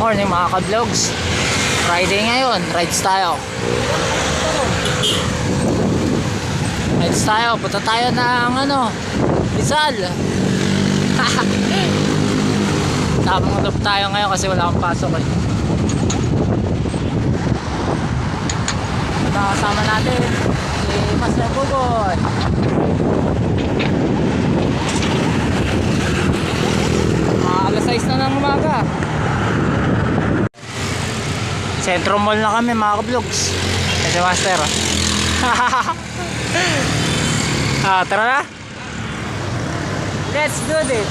Morning mga ka-vlogs. Friday ngayon, rides tayo. Punta tayo ng Rizal. Tamang loop tayo ngayon kasi wala akong pasok eh. Kasama natin si Master Bugoy. Alas 6 na ng umaga. Centro Mall na kami mga ka-vlogs. Kasi Master tara na. Let's do this.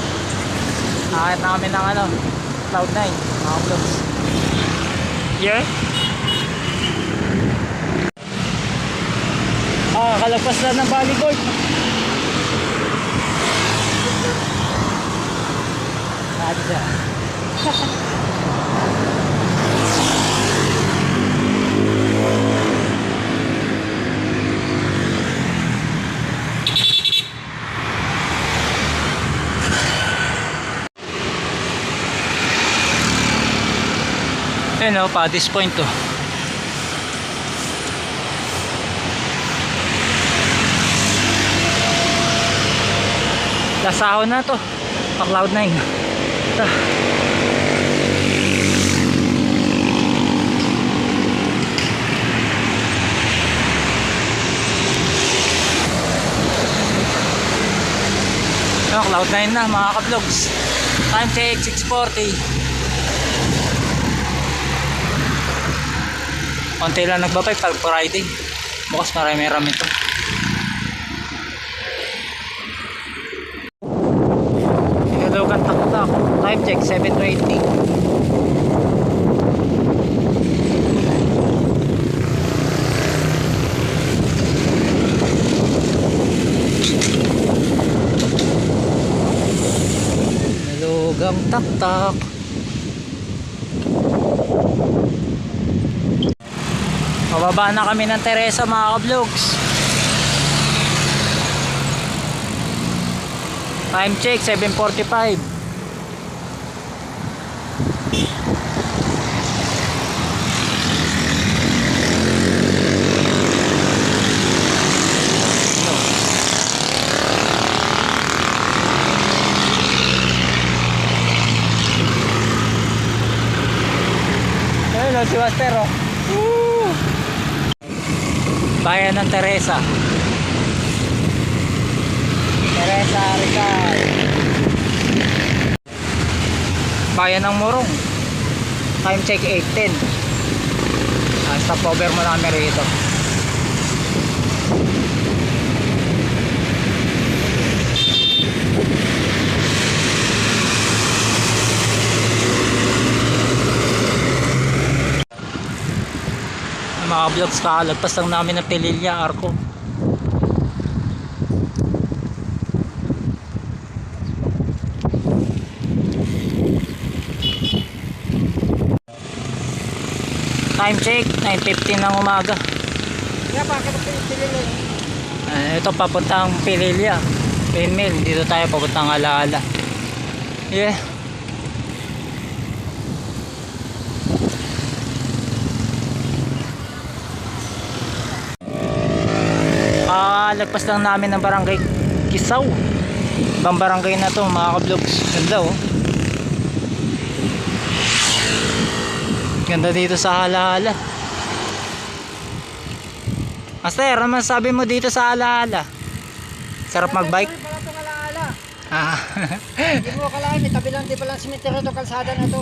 Nakakit na kami ng Cloud9 mga ka-vlogs. Yeah. Kalagpas na ng volleyball. Adja. Ayun pa this point to. Lasahon na to pa Cloud9. Ito. Cloud9 na mga ka-vlogs. Time check 6:40. Konti lang nagbabay pag Friday. Bukas marami-rami to. Lugan taktak. Time check 7:20. Lugang taktak. Mababa na kami ng Teresa mga ka-vlogs. Time check 7:45. Hello si Master oh. Bayan ng Teresa Rizal. Bayan ng Morong. Time check 8:10. Stop over mo na kami rito. Mga vlogs, kakalagpas lang namin ng Pililla Arco. Time check 9:15 ng umaga. Ito papuntang Pililla Windmill. Dito tayo papuntang Alaala. Yeah. Lagpas lang namin ng barangay Kisaw. Ibang barangay na to mga ka-vlogs. Ganda oh. Ganda dito sa Alaala. Master, ano masabi mo dito sa Alaala? Sarap magbike? Hindi mo akalain, tabi lang, di pa lang simenteryo to, kalsada na to.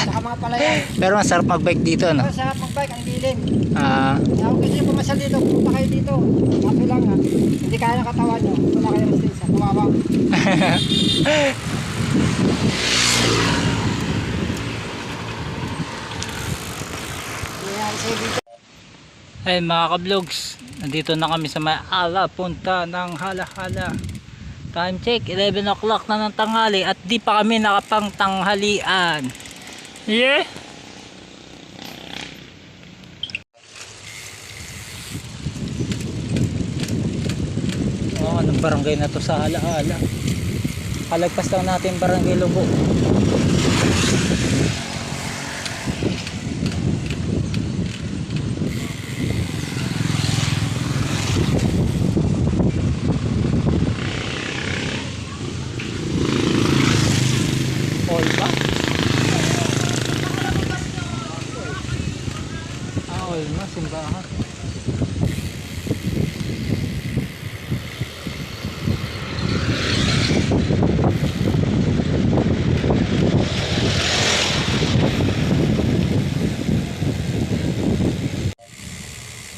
Saka mga palayan. Pero masarap magbike dito, no? Masarap magbike, ang bilin. Kung gusto nyo pumasal dito, pumunta kayo dito. Happy lang ha. Hindi kaya ng katawan nyo. Wala kayo resistensya. Tumama. Ay mga ka-vlogs, nandito na kami sa may punta ng Hala-Hala. Time check 11 o'clock na ng tanghali at di pa kami nakapang tanghalian. Yeah. Anong barangay na to sa Hala-Hala? Kalagpas lang natin barangay Lubo. All ba? All na, simbahan.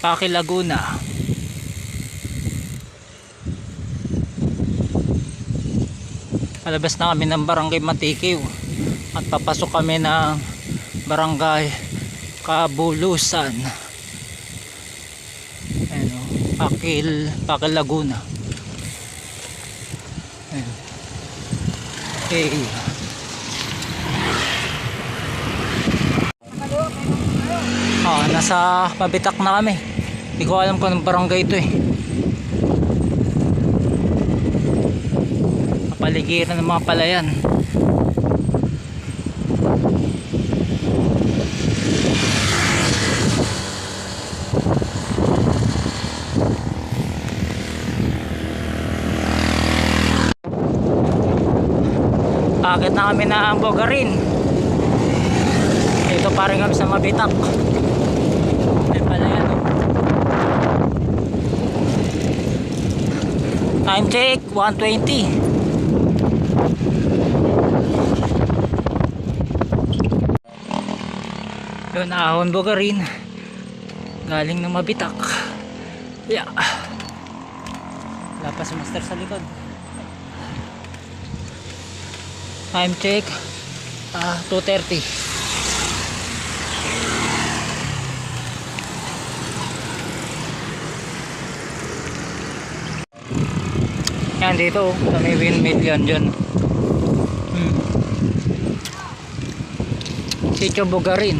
Paki Laguna. Palabas na kami ng barangay Matikiw at papasok kami ng barangay Kabulusan. Ano, Paki Laguna. Ayan. Okay. Nasa Pabitak na kami. Hindi ko alam kung anong barangay ito eh. Kapaligiran ng mga palayan. Akit na kami na ang Bogarin. Dito pa rin kami sa Mabitak. May palayan. Time check 1:20. Yun, ahon Bogarin galing ng Mabitak. Yeah. Wala pa si Master sa likod. Time check 2:30. Yan dito, sa may windmill yan dyan. Sitio Bogarin.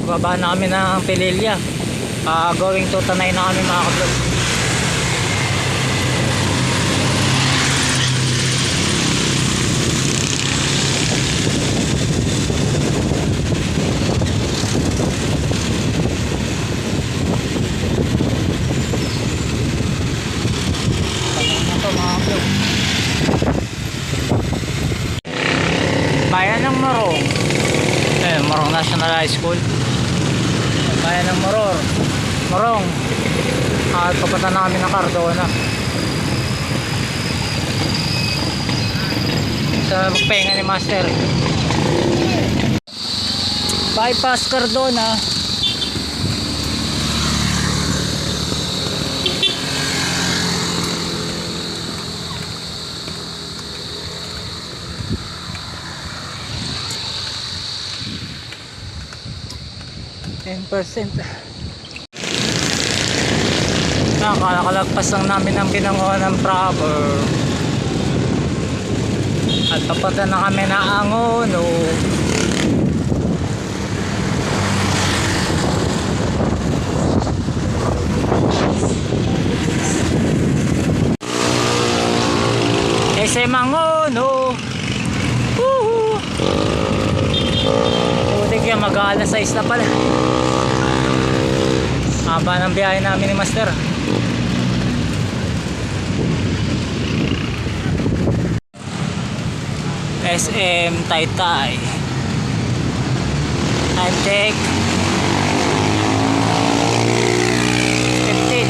Baba na kami ng Pililya. Going to Tanay na kami mga kablog. Bayan ng Morong. Morong National High School. Bayan ng Morong. At papunta na kami ng Cardona. Sa magpahinga ni Master. Bypass Cardona. Nakakalagpas lang namin ang Binangonan ng Proper at papunta na kami na Angono. SM Angono. Putik yan, mag-aalas 6 na pala. Haba ng biyahe namin ni Master. SM Taytay. Time check 15.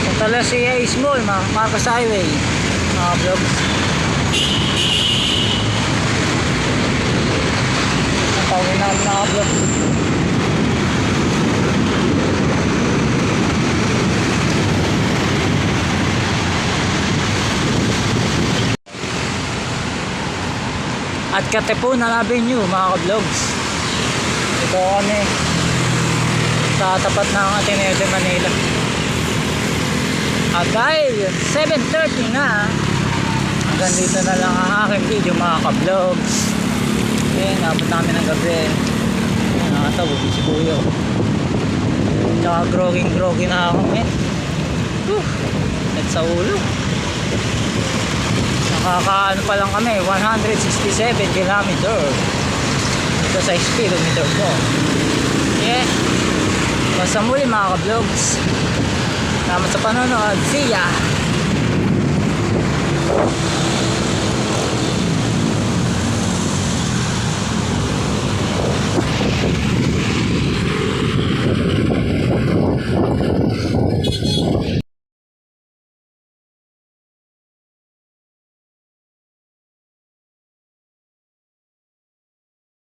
Sa Talasya Small, Marcos Highway. Mga vlogs. Napawin namin mga vlogs. At Katipunan Avenue mga ka-vlogs. Ito kami sa tapat ng Ateneo de Manila. At dahil 7:30 na, hanggang dito na lang ang aking video mga ka-vlogs. Nabot namin ng gabi. Nakatawag si Kuya. Tsaka Groging na ako men. At sa ulo. Nakakaano pa lang kami, 167 kilometer. Ito sa speedometer ko. Yeah. Basta muli mga ka-vlogs. Salamat sa panonood. See ya!